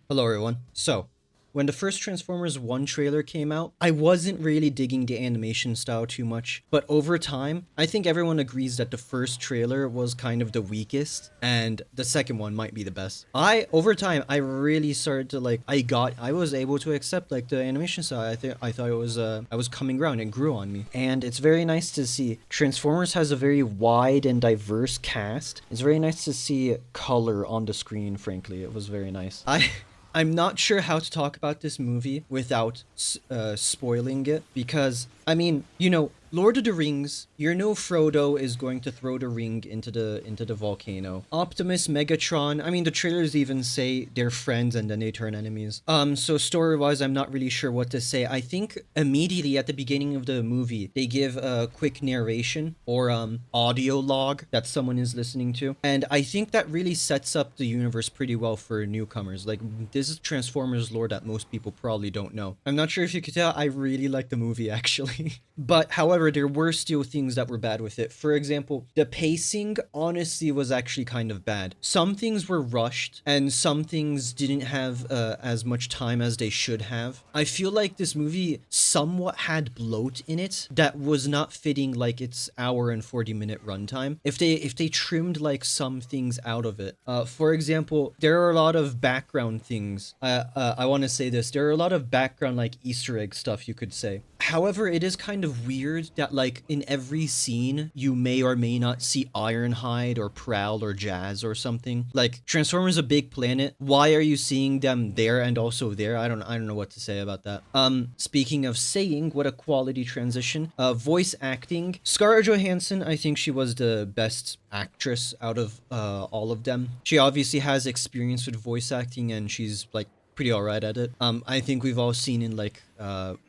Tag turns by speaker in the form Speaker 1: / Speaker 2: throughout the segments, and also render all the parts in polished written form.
Speaker 1: Hello everyone. So, when the first Transformers 1 trailer came out, I wasn't really digging the animation style too much, but over time, I think everyone agrees that the first trailer was kind of the weakest, and the second one might be the best. Over time, I really started to I was able to accept like the animation style. I thought I was coming around and grew on me. And it's very nice to see. Transformers has a very wide and diverse cast. It's very nice to see color on the screen, frankly. It was very nice. I'm not sure how to talk about this movie without spoiling it because, I mean, Lord of the Rings, you know Frodo is going to throw the ring into the volcano. Optimus, Megatron, I mean the trailers even say they're friends and then they turn enemies. So story-wise, I'm not really sure what to say. I think immediately at the beginning of the movie, they give a quick narration or audio log that someone is listening to. And I think that really sets up the universe pretty well for newcomers. Like, this is Transformers lore that most people probably don't know. I'm not sure if you could tell, I really like the movie actually. But however, there were still things that were bad with it. For example, the pacing honestly was actually kind of bad. Some things were rushed and some things didn't have as much time as they should have. I feel like this movie somewhat had bloat in it that was not fitting like its hour and 40-minute runtime. If they trimmed like some things out of it. For example, there are a lot of background things. I want to say this. There are a lot of background like Easter egg stuff you could say. However, it is kind of weird that like in every scene you may or may not see Ironhide or Prowl or Jazz or something. Like Transformers a big planet. Why are you seeing them there and also there? I don't know what to say about that. Speaking of saying, what a quality transition. Voice acting. Scarlett Johansson, I think she was the best actress out of all of them. She obviously has experience with voice acting and she's like pretty alright at it. I think we've all seen in like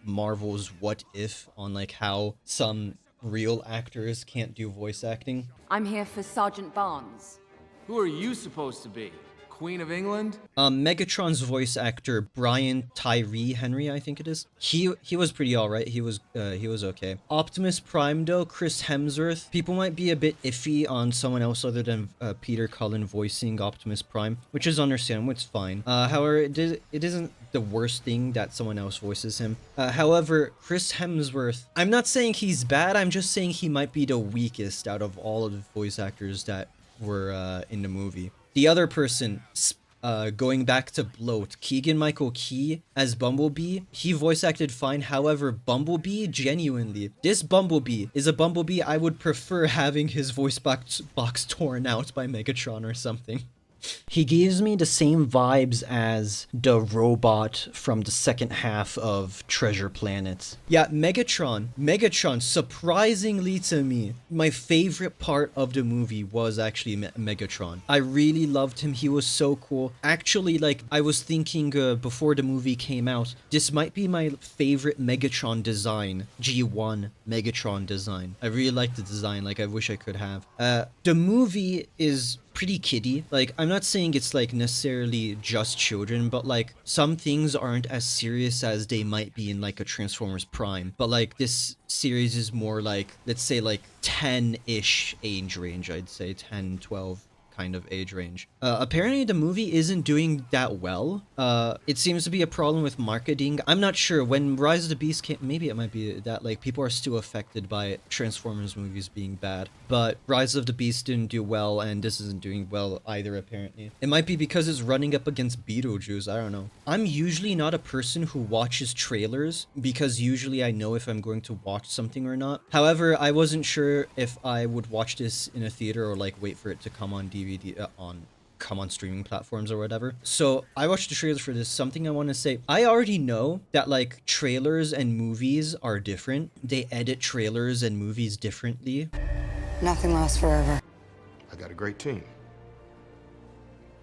Speaker 1: Marvel's What If on like how some real actors can't do voice acting.
Speaker 2: I'm here for Sergeant Barnes.
Speaker 3: Who are you supposed to be? Queen of England?
Speaker 1: Megatron's voice actor Brian Tyree Henry, I think it is. He was pretty alright. He was okay. Optimus Prime though, Chris Hemsworth. People might be a bit iffy on someone else other than Peter Cullen voicing Optimus Prime, which is understandable. It's fine. However, it isn't the worst thing that someone else voices him. However, Chris Hemsworth, I'm not saying he's bad. I'm just saying he might be the weakest out of all of the voice actors that were in the movie. The other person, going back to bloat, Keegan-Michael Key as Bumblebee, he voice acted fine. However, Bumblebee, genuinely, this Bumblebee is a Bumblebee I would prefer having his voice box torn out by Megatron or something. He gives me the same vibes as the robot from the second half of Treasure Planet. Yeah, Megatron, surprisingly to me, my favorite part of the movie was actually Megatron. I really loved him. He was so cool. Actually, like, I was thinking before the movie came out, this might be my favorite Megatron design. G1 Megatron design. I really like the design, like I wish I could have. The movie is pretty kiddie. Like, I'm not saying it's like necessarily just children, but like some things aren't as serious as they might be in like a Transformers Prime. But like this series is more like, let's say like 10-ish age range, I'd say 10, 12 kind of age range. Apparently the movie isn't doing that well. It seems to be a problem with marketing. I'm not sure. When Rise of the Beast came, maybe it might be that like people are still affected by Transformers movies being bad, but Rise of the Beast didn't do well and this isn't doing well either apparently. It might be because it's running up against Beetlejuice, I don't know. I'm usually not a person who watches trailers because usually I know if I'm going to watch something or not. However, I wasn't sure if I would watch this in a theater or like wait for it to come on DVD come on streaming platforms or whatever. So I watched the trailers for this. Something I want to say, I already know that like trailers and movies are different. They edit trailers and movies differently.
Speaker 4: Nothing lasts forever.
Speaker 5: I got a great team.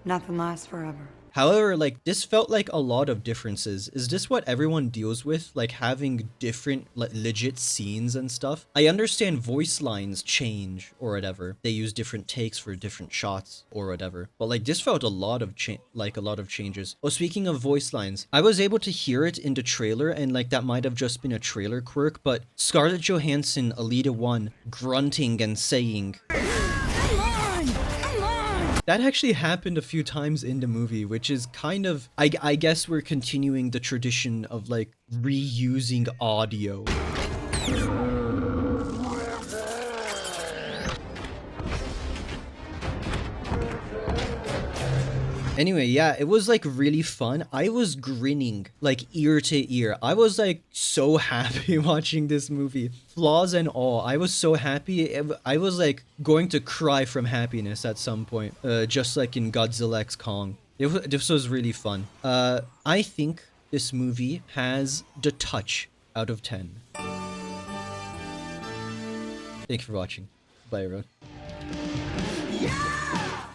Speaker 4: Nothing lasts forever.
Speaker 1: However, like, this felt like a lot of differences. Is this what everyone deals with? Like, having different, like, legit scenes and stuff? I understand voice lines change or whatever. They use different takes for different shots or whatever. But, like, this felt a lot of changes. Oh, speaking of voice lines, I was able to hear it in the trailer, and, like, that might have just been a trailer quirk, but Scarlett Johansson, Alita 1, grunting and saying, That actually happened a few times in the movie, which is kind of, I guess we're continuing the tradition of like reusing audio. Anyway, yeah, it was like really fun. I was grinning like ear to ear. I was like so happy watching this movie. Flaws and all. I was so happy. I was like going to cry from happiness at some point. Just like in Godzilla X Kong. This was really fun. I think this movie has the touch out of 10. Thank you for watching. Bye, everyone.